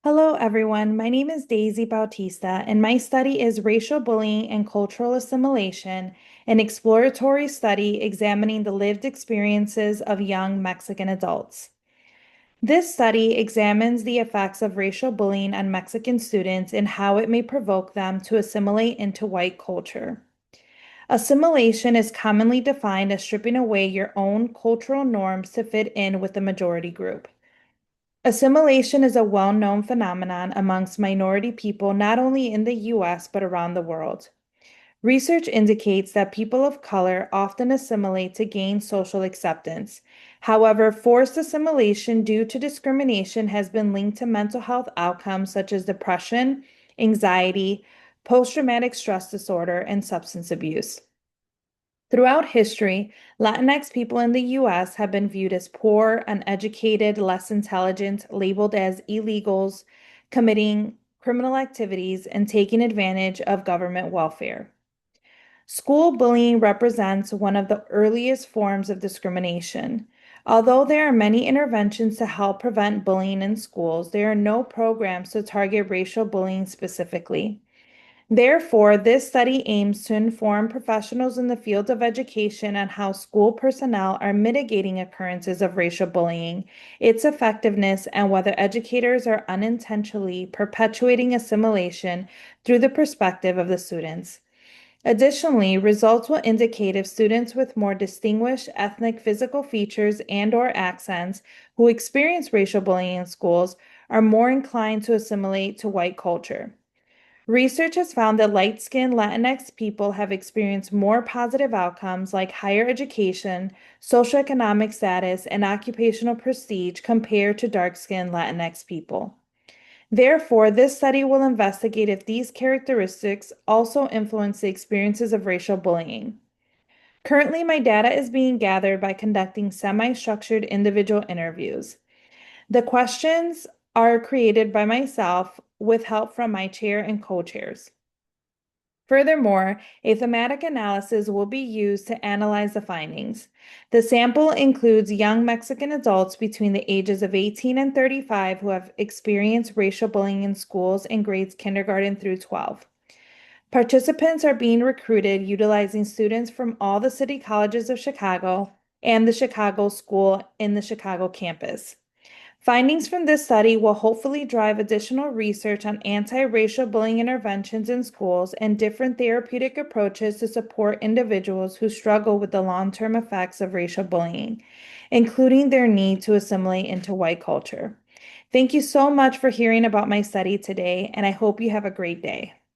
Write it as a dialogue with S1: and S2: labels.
S1: Hello, everyone. My name is Daisy Bautista, and my study is Racial Bullying and Cultural Assimilation, an exploratory study examining the lived experiences of young Mexican adults. This study examines the effects of racial bullying on Mexican students and how it may provoke them to assimilate into white culture. Assimilation is commonly defined as stripping away your own cultural norms to fit in with the majority group. Assimilation is a well-known phenomenon amongst minority people not only in the US but around the world. Research indicates that people of color often assimilate to gain social acceptance. However, forced assimilation due to discrimination has been linked to mental health outcomes such as depression, anxiety, post-traumatic stress disorder, and substance abuse. Throughout history, Latinx people in the US have been viewed as poor, uneducated, less intelligent, labeled as illegals, committing criminal activities, and taking advantage of government welfare. School bullying represents one of the earliest forms of discrimination. Although there are many interventions to help prevent bullying in schools, there are no programs to target racial bullying specifically. Therefore, this study aims to inform professionals in the field of education on how school personnel are mitigating occurrences of racial bullying, its effectiveness, and whether educators are unintentionally perpetuating assimilation through the perspective of the students. Additionally, results will indicate if students with more distinguished ethnic physical features and/or accents who experience racial bullying in schools are more inclined to assimilate to white culture. Research has found that light-skinned Latinx people have experienced more positive outcomes like higher education, socioeconomic status, and occupational prestige compared to dark-skinned Latinx people. Therefore, this study will investigate if these characteristics also influence the experiences of racial bullying. Currently, my data is being gathered by conducting semi-structured individual interviews. The questions are created by myself with help from my chair and co-chairs. Furthermore, a thematic analysis will be used to analyze the findings. The sample includes young Mexican adults between the ages of 18 and 35 who have experienced racial bullying in schools in grades kindergarten through 12. Participants are being recruited utilizing students from all the city colleges of Chicago and the Chicago School in the Chicago campus. Findings from this study will hopefully drive additional research on anti-racial bullying interventions in schools and different therapeutic approaches to support individuals who struggle with the long-term effects of racial bullying, including their need to assimilate into white culture. Thank you so much for hearing about my study today, and I hope you have a great day.